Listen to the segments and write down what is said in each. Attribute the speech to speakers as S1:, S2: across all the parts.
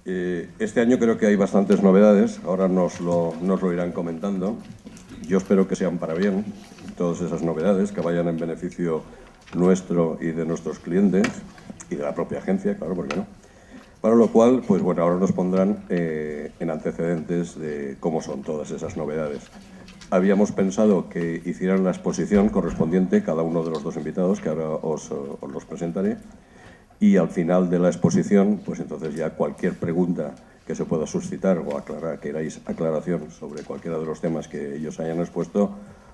S1: Este año creo que hay bastantes novedades, ahora nos lo irán comentando. Yo espero que sean para bien todas esas novedades, que vayan en beneficio nuestro y de nuestros clientes y de la propia agencia, claro, ¿por qué no? Para lo cual, pues bueno, ahora nos pondrán en antecedentes de cómo son todas esas novedades. Habíamos pensado que hicieran la exposición correspondiente cada uno de los dos invitados, que ahora os los presentaré, y al final de la exposición, pues entonces ya cualquier pregunta que se pueda suscitar o aclarar, queráis aclaración sobre cualquiera de los temas que ellos hayan expuesto,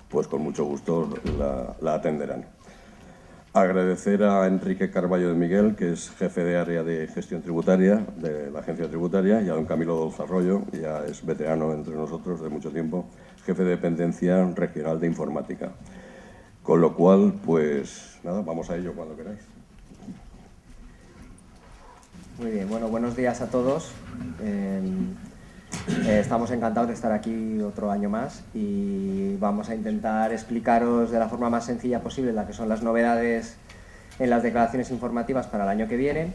S1: pues con mucho gusto la atenderán. Agradecer a Enrique Carballo de Miguel, que es jefe de área de gestión tributaria de la agencia tributaria, y a don Camilo Dolzarroyo, que ya es veterano entre nosotros de mucho tiempo, jefe de dependencia regional de informática. Con lo cual, pues nada, vamos a ello cuando queráis.
S2: Muy bien, bueno, buenos días a todos. Estamos encantados de estar aquí otro año más y vamos a intentar explicaros de la forma más sencilla posible las que son las novedades en las declaraciones informativas para el año que viene.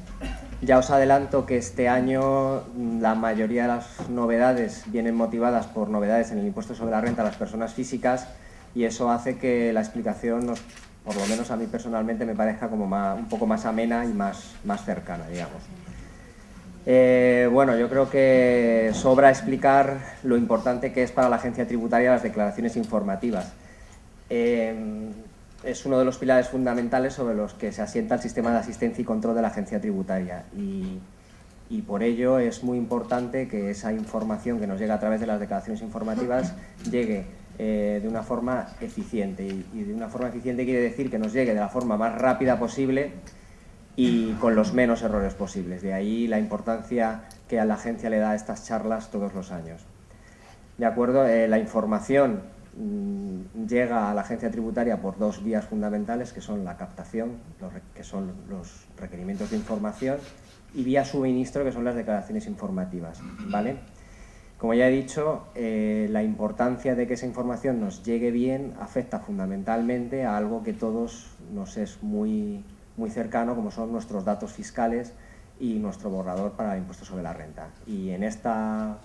S2: Ya os adelanto que este año la mayoría de las novedades vienen motivadas por novedades en el impuesto sobre la renta a las personas físicas, y eso hace que la explicación, por lo menos a mí personalmente, me parezca como un poco más amena y más cercana, digamos. Bueno, yo creo que sobra explicar lo importante que es para la agencia tributaria las declaraciones informativas. Es uno de los pilares fundamentales sobre los que se asienta el sistema de asistencia y control de la agencia tributaria, y por ello es muy importante que esa información que nos llega a través de las declaraciones informativas llegue de una forma eficiente, y de una forma eficiente quiere decir que nos llegue de la forma más rápida posible y con los menos errores posibles. De ahí la importancia que a la agencia le da a estas charlas todos los años. De acuerdo, la información llega a la agencia tributaria por dos vías fundamentales, que son la captación, que son los requerimientos de información, y vía suministro, que son las declaraciones informativas, ¿vale? Como ya he dicho, la importancia de que esa información nos llegue bien afecta fundamentalmente a algo que todos nos es muy cercano, como son nuestros datos fiscales y nuestro borrador para el impuesto sobre la renta. Y en esta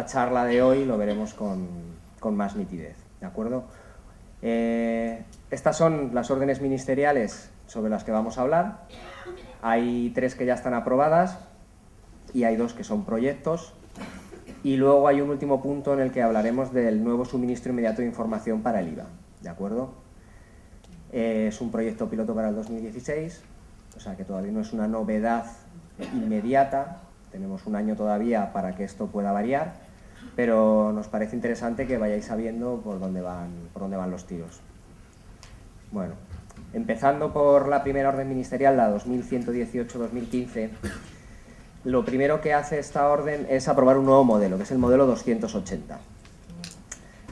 S2: charla de hoy lo veremos con más nitidez, ¿de acuerdo? Estas son las órdenes ministeriales sobre las que vamos a hablar. Hay 3 que ya están aprobadas y hay 2 que son proyectos. Y luego hay un último punto en el que hablaremos del nuevo suministro inmediato de información para el IVA, ¿de acuerdo? Es un proyecto piloto para el 2016, o sea que todavía no es una novedad inmediata, tenemos un año todavía para que esto pueda variar, pero nos parece interesante que vayáis sabiendo por dónde van los tiros. Bueno, empezando por la primera orden ministerial, la 2118-2015, lo primero que hace esta orden es aprobar un nuevo modelo, que es el modelo 280.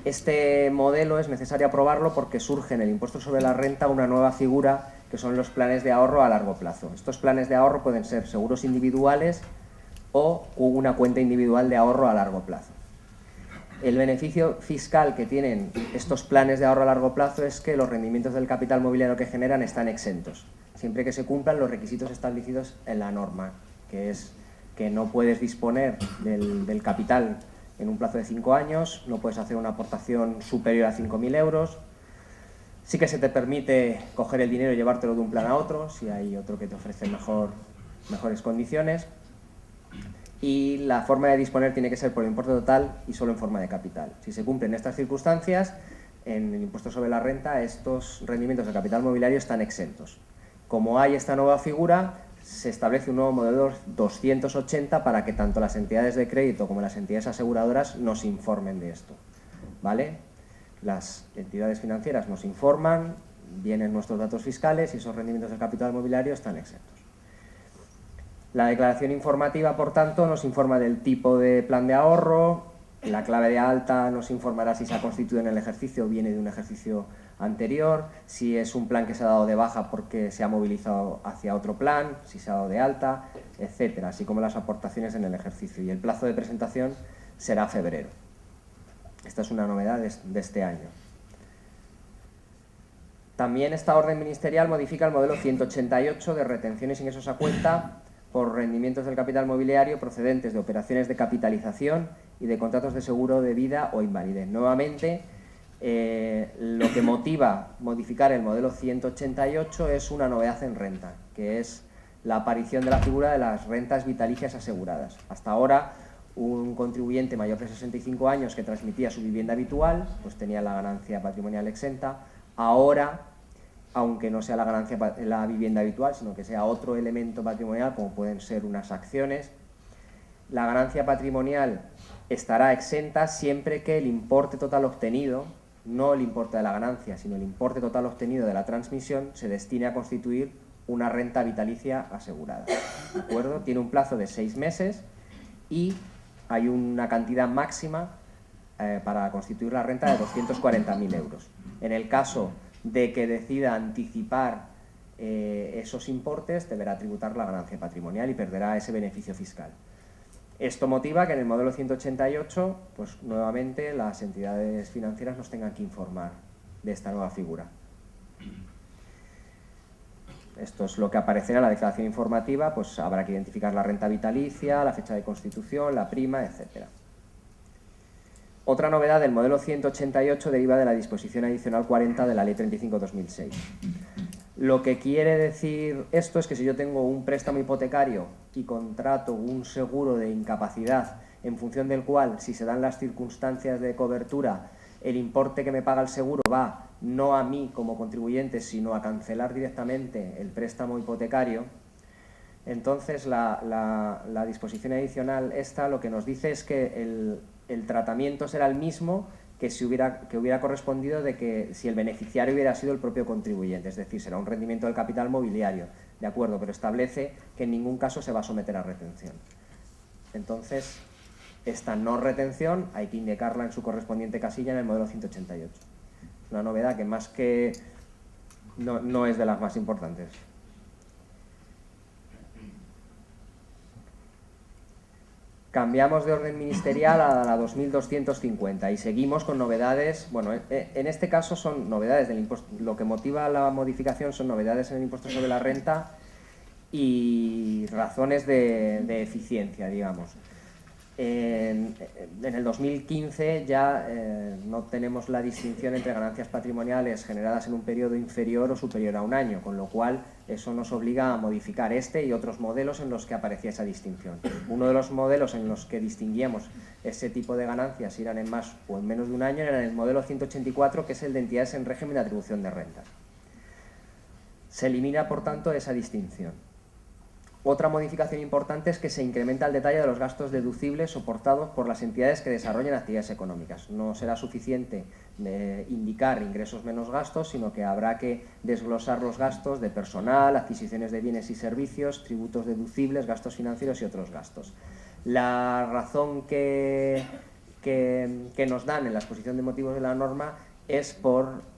S2: Este modelo es necesario aprobarlo porque surge en el impuesto sobre la renta una nueva figura, que son los planes de ahorro a largo plazo. Estos planes de ahorro pueden ser seguros individuales o una cuenta individual de ahorro a largo plazo. El beneficio fiscal que tienen estos planes de ahorro a largo plazo es que los rendimientos del capital mobiliario que generan están exentos, siempre que se cumplan los requisitos establecidos en la norma, que es que no puedes disponer del capital en un plazo de 5 años, no puedes hacer una aportación superior a 5.000 euros, sí que se te permite coger el dinero y llevártelo de un plan a otro, si hay otro que te ofrece mejores condiciones, y la forma de disponer tiene que ser por el importe total y solo en forma de capital. Si se cumplen estas circunstancias, en el impuesto sobre la renta estos rendimientos de capital mobiliario están exentos. Como hay esta nueva figura, se establece un nuevo modelo 280 para que tanto las entidades de crédito como las entidades aseguradoras nos informen de esto, ¿vale? Las entidades financieras nos informan, vienen nuestros datos fiscales y esos rendimientos del capital mobiliario están exentos. La declaración informativa, por tanto, nos informa del tipo de plan de ahorro, la clave de alta nos informará si se ha constituido en el ejercicio o viene de un ejercicio anterior, si es un plan que se ha dado de baja porque se ha movilizado hacia otro plan, si se ha dado de alta, etcétera, así como las aportaciones en el ejercicio. Y el plazo de presentación será febrero. Esta es una novedad de este año. También esta orden ministerial modifica el modelo 188 de retenciones e ingresos a cuenta por rendimientos del capital mobiliario procedentes de operaciones de capitalización y de contratos de seguro de vida o invalidez. Nuevamente, lo que motiva modificar el modelo 188 es una novedad en renta, que es la aparición de la figura de las rentas vitalicias aseguradas. Hasta ahora, un contribuyente mayor de 65 años que transmitía su vivienda habitual, pues tenía la ganancia patrimonial exenta. Ahora, aunque no sea la ganancia la vivienda habitual, sino que sea otro elemento patrimonial, como pueden ser unas acciones, la ganancia patrimonial estará exenta siempre que el importe total obtenido, no el importe de la ganancia, sino el importe total obtenido de la transmisión, se destine a constituir una renta vitalicia asegurada. ¿De acuerdo? Tiene un plazo de 6 meses y hay una cantidad máxima para constituir la renta de 240.000 euros. En el caso de que decida anticipar esos importes, deberá tributar la ganancia patrimonial y perderá ese beneficio fiscal. Esto motiva que en el modelo 188, pues nuevamente las entidades financieras nos tengan que informar de esta nueva figura. Esto es lo que aparecerá en la declaración informativa, pues habrá que identificar la renta vitalicia, la fecha de constitución, la prima, etc. Otra novedad del modelo 188 deriva de la disposición adicional 40 de la Ley 35/2006. Lo que quiere decir esto es que si yo tengo un préstamo hipotecario y contrato un seguro de incapacidad en función del cual, si se dan las circunstancias de cobertura, el importe que me paga el seguro va no a mí como contribuyente, sino a cancelar directamente el préstamo hipotecario, entonces la disposición adicional esta lo que nos dice es que el tratamiento será el mismo que hubiera correspondido de que si el beneficiario hubiera sido el propio contribuyente, es decir, será un rendimiento del capital mobiliario, de acuerdo, pero establece que en ningún caso se va a someter a retención. Entonces, esta no retención hay que indicarla en su correspondiente casilla en el modelo 188. Es una novedad que más que no es de las más importantes. Cambiamos de orden ministerial a la 2250 y seguimos con novedades. Bueno, en este caso son novedades del impuesto. Lo que motiva la modificación son novedades en el impuesto sobre la renta y razones de eficiencia, digamos. En el 2015 ya no tenemos la distinción entre ganancias patrimoniales generadas en un periodo inferior o superior a un año, con lo cual eso nos obliga a modificar este y otros modelos en los que aparecía esa distinción. Uno de los modelos en los que distinguíamos ese tipo de ganancias, si eran en más o en menos de un año, era el modelo 184, que es el de entidades en régimen de atribución de rentas. Se elimina, por tanto, esa distinción. Otra modificación importante es que se incrementa el detalle de los gastos deducibles soportados por las entidades que desarrollen actividades económicas. No será suficiente indicar ingresos menos gastos, sino que habrá que desglosar los gastos de personal, adquisiciones de bienes y servicios, tributos deducibles, gastos financieros y otros gastos. La razón que nos dan en la exposición de motivos de la norma es por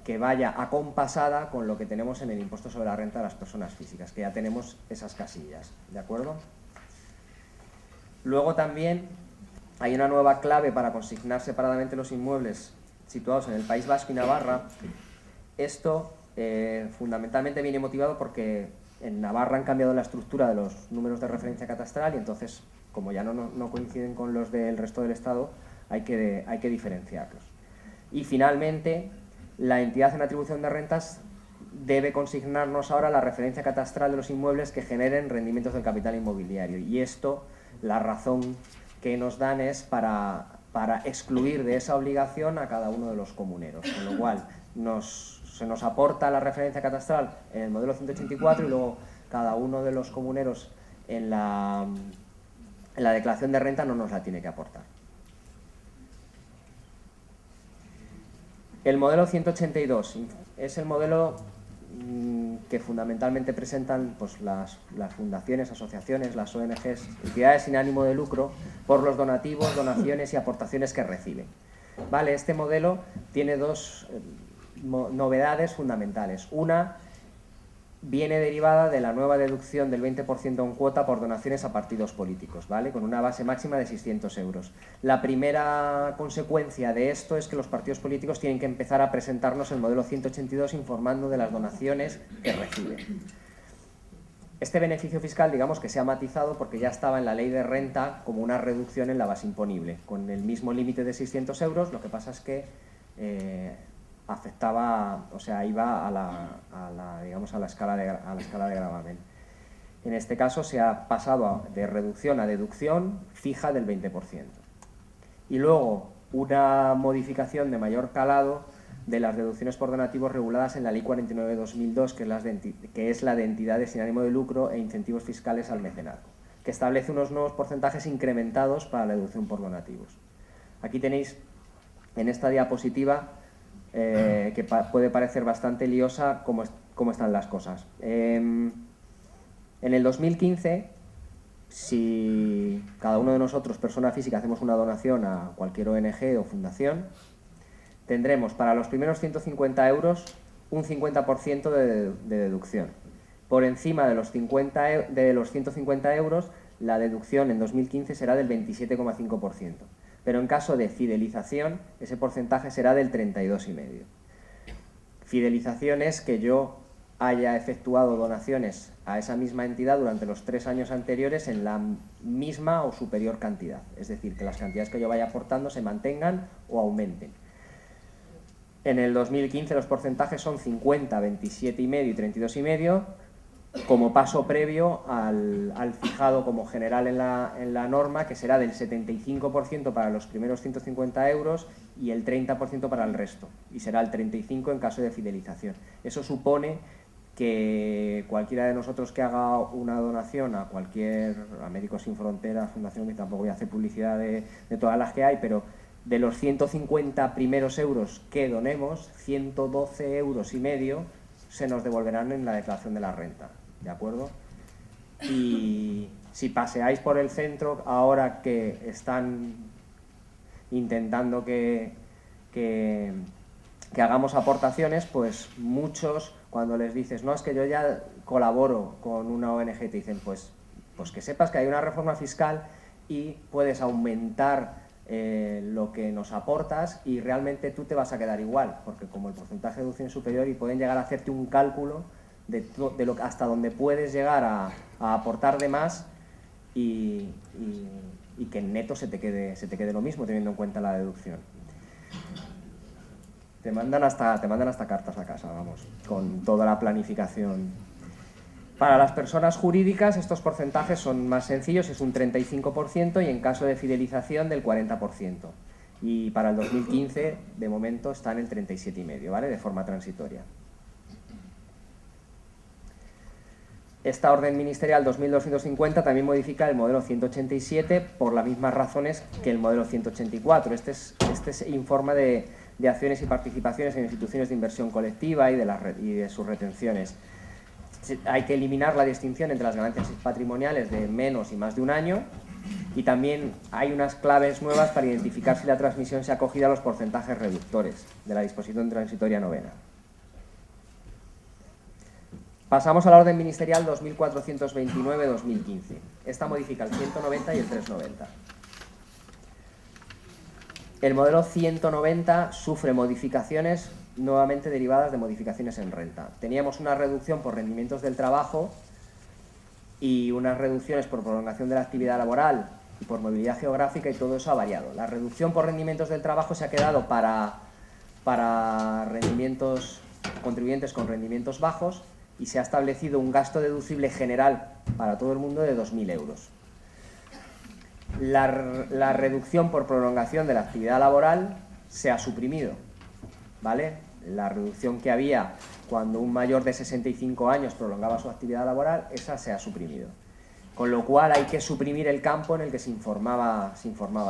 S2: que vaya acompasada con lo que tenemos en el impuesto sobre la renta de las personas físicas, que ya tenemos esas casillas, ¿de acuerdo? Luego también hay una nueva clave para consignar separadamente los inmuebles situados en el País Vasco y Navarra. Esto fundamentalmente viene motivado porque en Navarra han cambiado la estructura de los números de referencia catastral y entonces, como ya no coinciden con los del resto del Estado, hay que diferenciarlos. Y finalmente, la entidad en atribución de rentas debe consignarnos ahora la referencia catastral de los inmuebles que generen rendimientos del capital inmobiliario. Y esto, la razón que nos dan es para excluir de esa obligación a cada uno de los comuneros. Con lo cual, se nos aporta la referencia catastral en el modelo 184 y luego cada uno de los comuneros en la declaración de renta no nos la tiene que aportar. El modelo 182 es el modelo que fundamentalmente presentan pues, las fundaciones, asociaciones, las ONGs, entidades sin ánimo de lucro, por los donativos, donaciones y aportaciones que reciben. Vale, este modelo tiene dos novedades fundamentales. Una viene derivada de la nueva deducción del 20% en cuota por donaciones a partidos políticos, ¿vale? Con una base máxima de 600 euros. La primera consecuencia de esto es que los partidos políticos tienen que empezar a presentarnos el modelo 182 informando de las donaciones que reciben. Este beneficio fiscal, digamos que se ha matizado porque ya estaba en la ley de renta como una reducción en la base imponible, con el mismo límite de 600 euros, lo que pasa es que afectaba, o sea, iba digamos, a la escala de gravamen. En este caso se ha pasado de reducción a deducción fija del 20%. Y luego una modificación de mayor calado de las deducciones por donativos reguladas en la Ley 49/2002, que es la de entidades sin ánimo de lucro e incentivos fiscales al mecenazgo, que establece unos nuevos porcentajes incrementados para la deducción por donativos. Aquí tenéis en esta diapositiva, que puede parecer bastante liosa, cómo están las cosas. En el 2015, si cada uno de nosotros, persona física, hacemos una donación a cualquier ONG o fundación, tendremos para los primeros 150 euros un 50% de deducción. Por encima de los 150 euros, la deducción en 2015 será del 27,5%. Pero en caso de fidelización, ese porcentaje será del 32,5%. Fidelización es que yo haya efectuado donaciones a esa misma entidad durante los 3 años anteriores en la misma o superior cantidad. Es decir, que las cantidades que yo vaya aportando se mantengan o aumenten. En el 2015 los porcentajes son 50, 27,5 y 32,5, como paso previo al fijado como general en la norma, que será del 75% para los primeros 150 euros y el 30% para el resto, y será el 35% en caso de fidelización. Eso supone que cualquiera de nosotros que haga una donación a Médicos Sin Fronteras, Fundación, que tampoco voy a hacer publicidad de todas las que hay, pero de los 150 primeros euros que donemos, 112,5 euros se nos devolverán en la declaración de la renta, ¿de acuerdo? Y si paseáis por el centro, ahora que están intentando que hagamos aportaciones, pues muchos, cuando les dices, no, es que yo ya colaboro con una ONG, te dicen, pues que sepas que hay una reforma fiscal y puedes aumentar lo que nos aportas y realmente tú te vas a quedar igual, porque como el porcentaje de deducción es superior, y pueden llegar a hacerte un cálculo de hasta donde puedes llegar a aportar de más y que en neto se te quede lo mismo, teniendo en cuenta la deducción. Te mandan hasta cartas a casa, vamos, con toda la planificación. Para las personas jurídicas estos porcentajes son más sencillos, es un 35% y en caso de fidelización del 40%. Y para el 2015, de momento, está en el 37,5%, ¿vale? De forma transitoria. Esta orden ministerial 2250 también modifica el modelo 187 por las mismas razones que el modelo 184. Este informa de acciones y participaciones en instituciones de inversión colectiva y de sus retenciones. Hay que eliminar la distinción entre las ganancias patrimoniales de menos y más de un año, y también hay unas claves nuevas para identificar si la transmisión se ha acogido a los porcentajes reductores de la disposición transitoria novena. Pasamos a la orden ministerial 2429/2015. Esta modifica el 190 y el 390. El modelo 190 sufre modificaciones nuevamente derivadas de modificaciones en renta. Teníamos una reducción por rendimientos del trabajo y unas reducciones por prolongación de la actividad laboral y por movilidad geográfica, y todo eso ha variado. La reducción por rendimientos del trabajo se ha quedado para contribuyentes con rendimientos bajos, y se ha establecido un gasto deducible general para todo el mundo de 2.000 euros. La reducción por prolongación de la actividad laboral se ha suprimido, ¿vale? La reducción que había cuando un mayor de 65 años prolongaba su actividad laboral, esa se ha suprimido. Con lo cual hay que suprimir el campo en el que se informaba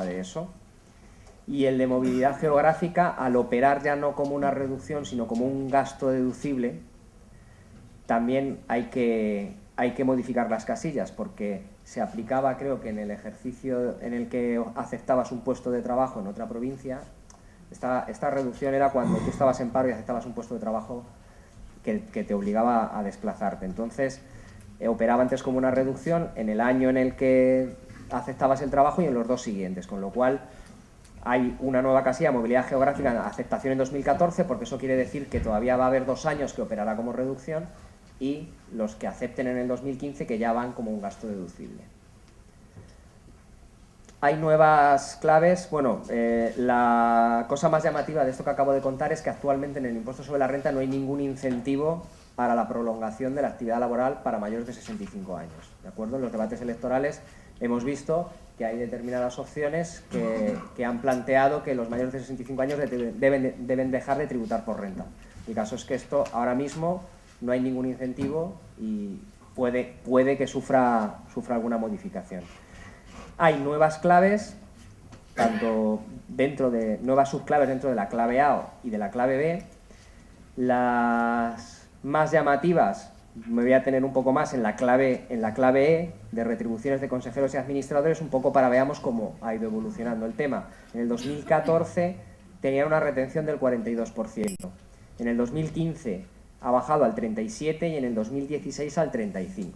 S2: de eso. Y el de movilidad geográfica, al operar ya no como una reducción, sino como un gasto deducible, también hay que modificar las casillas, porque se aplicaba, creo que en el ejercicio en el que aceptabas un puesto de trabajo en otra provincia, esta reducción era cuando tú estabas en paro y aceptabas un puesto de trabajo que te obligaba a desplazarte. Entonces, operaba antes como una reducción en el año en el que aceptabas el trabajo y en los 2 siguientes, con lo cual hay una nueva casilla, movilidad geográfica, aceptación en 2014, porque eso quiere decir que todavía va a haber 2 años que operará como reducción, y los que acepten en el 2015, que ya van como un gasto deducible. Hay nuevas claves. Bueno, la cosa más llamativa de esto que acabo de contar es que actualmente en el impuesto sobre la renta no hay ningún incentivo para la prolongación de la actividad laboral para mayores de 65 años. ¿De acuerdo? En los debates electorales hemos visto que hay determinadas opciones que han planteado que los mayores de 65 años deben dejar de tributar por renta. El caso es que esto ahora mismo no hay ningún incentivo y puede que sufra alguna modificación. Hay nuevas claves, tanto nuevas subclaves dentro de la clave A y de la clave B. Las más llamativas me voy a tener un poco más en la clave E, de retribuciones de consejeros y administradores, un poco para veamos cómo ha ido evolucionando el tema. En el 2014 tenía una retención del 42%, en el 2015 ha bajado al 37% y en el 2016 al 35%.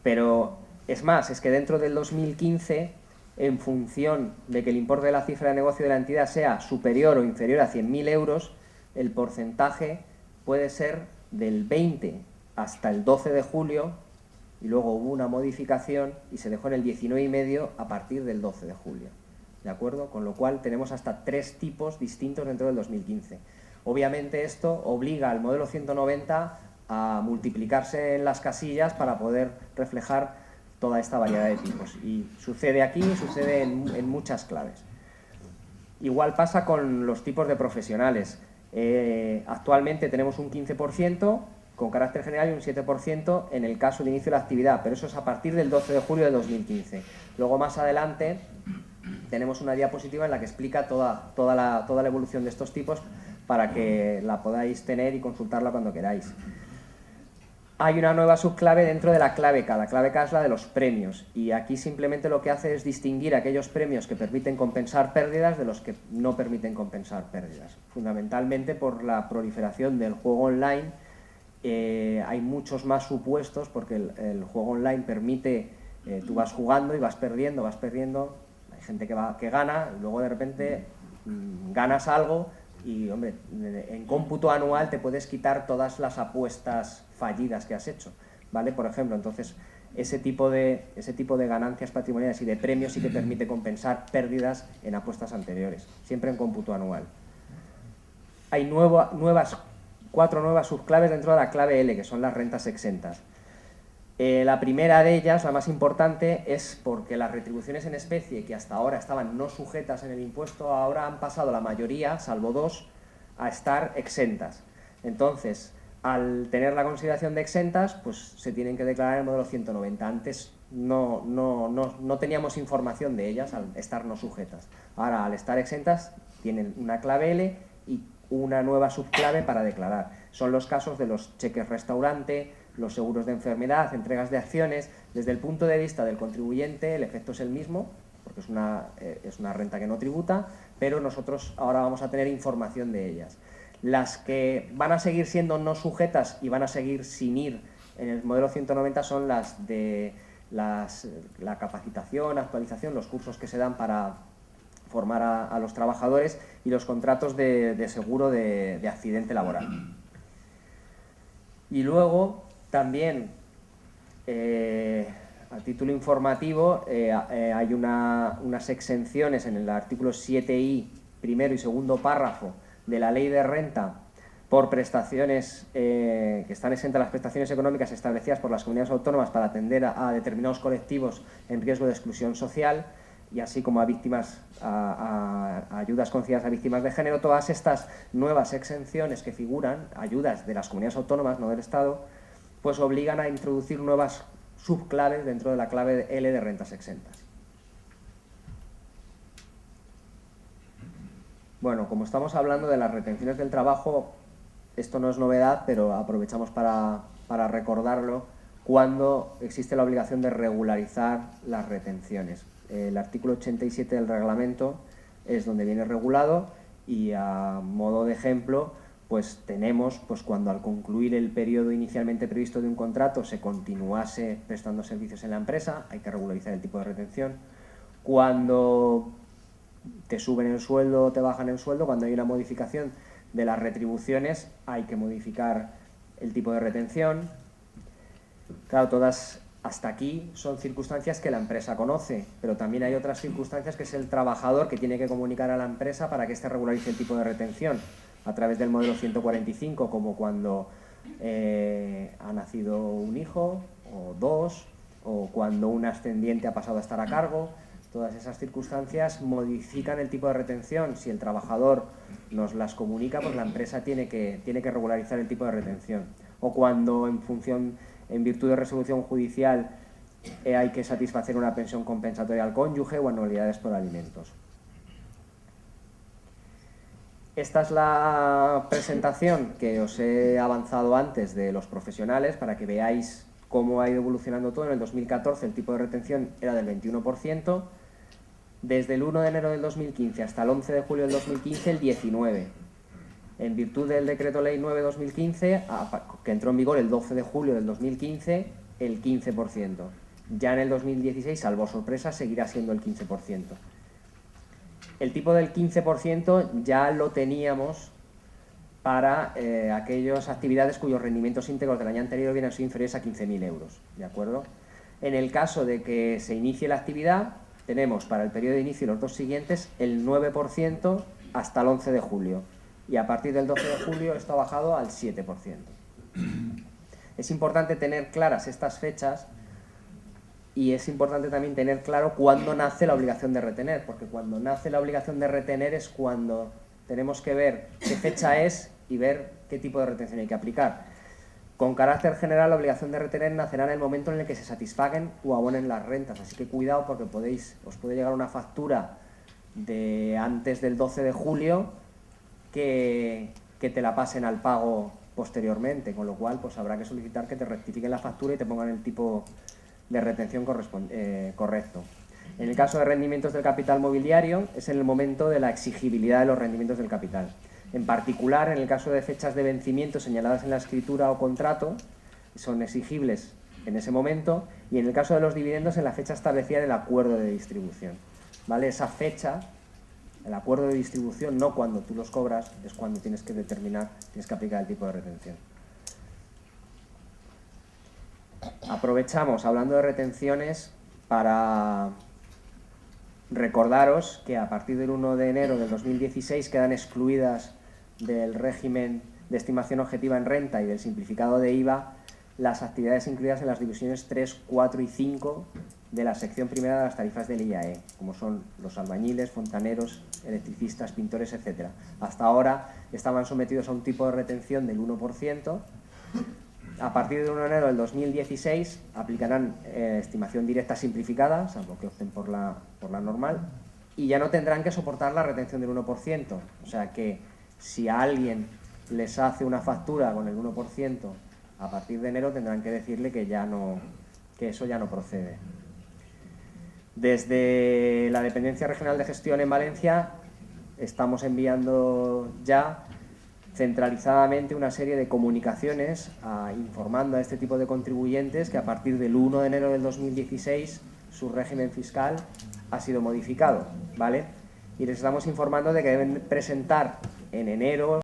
S2: Pero es más, es que dentro del 2015, en función de que el importe de la cifra de negocio de la entidad sea superior o inferior a 100.000 euros, el porcentaje puede ser del 20 hasta el 12 de julio, y luego hubo una modificación y se dejó en el 19,5 a partir del 12 de julio. ¿De acuerdo? Con lo cual tenemos hasta 3 tipos distintos dentro del 2015. Obviamente esto obliga al modelo 190 a multiplicarse en las casillas para poder reflejar toda esta variedad de tipos. Y sucede aquí, sucede en muchas claves. Igual pasa con los tipos de profesionales. Actualmente tenemos un 15% con carácter general y un 7% en el caso de inicio de la actividad, pero eso es a partir del 12 de julio de 2015. Luego más adelante tenemos una diapositiva en la que explica toda la evolución de estos tipos para que la podáis tener y consultarla cuando queráis. Hay una nueva subclave dentro de la clave K. La clave K es la de los premios, y aquí simplemente lo que hace es distinguir aquellos premios que permiten compensar pérdidas de los que no permiten compensar pérdidas. Fundamentalmente por la proliferación del juego online, hay muchos más supuestos, porque el juego online permite, tú vas jugando y vas perdiendo, hay gente que gana, y luego de repente ganas algo, y hombre, en cómputo anual te puedes quitar todas las apuestas fallidas que has hecho, ¿vale? Por ejemplo, entonces ese tipo de ganancias patrimoniales y de premios sí que permite compensar pérdidas en apuestas anteriores, siempre en cómputo anual. Hay 4 nuevas subclaves dentro de la clave L, que son las rentas exentas. La primera de ellas, la más importante, es porque las retribuciones en especie, que hasta ahora estaban no sujetas en el impuesto, ahora han pasado la mayoría, salvo 2, a estar exentas. Entonces, al tener la consideración de exentas, pues se tienen que declarar en el modelo 190. Antes no teníamos información de ellas al estar no sujetas. Ahora, al estar exentas, tienen una clave L y una nueva subclave para declarar. Son los casos de los cheques restaurante, los seguros de enfermedad, entregas de acciones. Desde el punto de vista del contribuyente, el efecto es el mismo, porque es una renta que no tributa, pero nosotros ahora vamos a tener información de ellas. Las que van a seguir siendo no sujetas y van a seguir sin ir en el modelo 190 son las de la capacitación, actualización, los cursos que se dan para formar a los trabajadores y los contratos de seguro de accidente laboral. Y luego también, a título informativo, hay unas exenciones en el artículo 7i, primero y segundo párrafo de la Ley de Renta por prestaciones que están exentas las prestaciones económicas establecidas por las comunidades autónomas para atender a determinados colectivos en riesgo de exclusión social, y así como a víctimas, a ayudas concedidas a víctimas de género. Todas estas nuevas exenciones que figuran, ayudas de las comunidades autónomas, no del Estado, pues obligan a introducir nuevas subclaves dentro de la clave L de rentas exentas. Bueno, como estamos hablando de las retenciones del trabajo, esto no es novedad, pero aprovechamos para recordarlo cuando existe la obligación de regularizar las retenciones. El artículo 87 del reglamento es donde viene regulado, y a modo de ejemplo, pues tenemos cuando al concluir el periodo inicialmente previsto de un contrato se continuase prestando servicios en la empresa, hay que regularizar el tipo de retención. Cuando te suben el sueldo o te bajan el sueldo, cuando hay una modificación de las retribuciones, hay que modificar el tipo de retención. Claro, todas hasta aquí son circunstancias que la empresa conoce, pero también hay otras circunstancias que es el trabajador que tiene que comunicar a la empresa para que éste regularice el tipo de retención a través del modelo 145, como cuando ha nacido un hijo o dos, o cuando un ascendiente ha pasado a estar a cargo. Todas esas circunstancias modifican el tipo de retención. Si el trabajador nos las comunica, pues la empresa tiene que regularizar el tipo de retención. O cuando en virtud de resolución judicial hay que satisfacer una pensión compensatoria al cónyuge o anualidades por alimentos. Esta es la presentación que os he avanzado antes de los profesionales para que veáis cómo ha ido evolucionando todo. En el 2014 el tipo de retención era del 21%, desde el 1 de enero del 2015 hasta el 11 de julio del 2015 el 19%. En virtud del Decreto Ley 9/2015, que entró en vigor el 12 de julio del 2015, el 15%. Ya en el 2016, salvo sorpresa, seguirá siendo el 15%. El tipo del 15% ya lo teníamos para aquellas actividades cuyos rendimientos íntegros del año anterior hubieran sido inferiores a 15.000 euros, ¿de acuerdo? En el caso de que se inicie la actividad, tenemos para el periodo de inicio y los dos siguientes el 9% hasta el 11 de julio. Y a partir del 12 de julio esto ha bajado al 7%. Es importante tener claras estas fechas y es importante también tener claro cuándo nace la obligación de retener, porque cuando nace la obligación de retener es cuando tenemos que ver qué fecha es y ver qué tipo de retención hay que aplicar. Con carácter general, la obligación de retener nacerá en el momento en el que se satisfaguen o abonen las rentas, así que cuidado porque os puede llegar una factura de antes del 12 de julio que te la pasen al pago posteriormente, con lo cual pues habrá que solicitar que te rectifiquen la factura y te pongan el tipo de retención correcto. En el caso de rendimientos del capital mobiliario, es en el momento de la exigibilidad de los rendimientos del capital. En particular, en el caso de fechas de vencimiento señaladas en la escritura o contrato, son exigibles en ese momento, y en el caso de los dividendos, en la fecha establecida en el acuerdo de distribución. ¿Vale? Esa fecha, el acuerdo de distribución, no cuando tú los cobras, es cuando tienes que aplicar el tipo de retención. Aprovechamos, hablando de retenciones, para recordaros que a partir del 1 de enero del 2016 quedan excluidas del régimen de estimación objetiva en renta y del simplificado de IVA las actividades incluidas en las divisiones 3, 4 y 5 de la sección primera de las tarifas del IAE, como son los albañiles, fontaneros, electricistas, pintores, etc. Hasta ahora estaban sometidos a un tipo de retención del 1%. A partir del 1 de enero del 2016 aplicarán estimación directa simplificada, salvo que opten por la normal, y ya no tendrán que soportar la retención del 1%. O sea que si a alguien les hace una factura con el 1%, a partir de enero tendrán que decirle que eso ya no procede. Desde la Dependencia Regional de Gestión en Valencia estamos enviando ya centralizadamente una serie de comunicaciones informando a este tipo de contribuyentes que a partir del 1 de enero del 2016 su régimen fiscal ha sido modificado, ¿vale? Y les estamos informando de que deben presentar en enero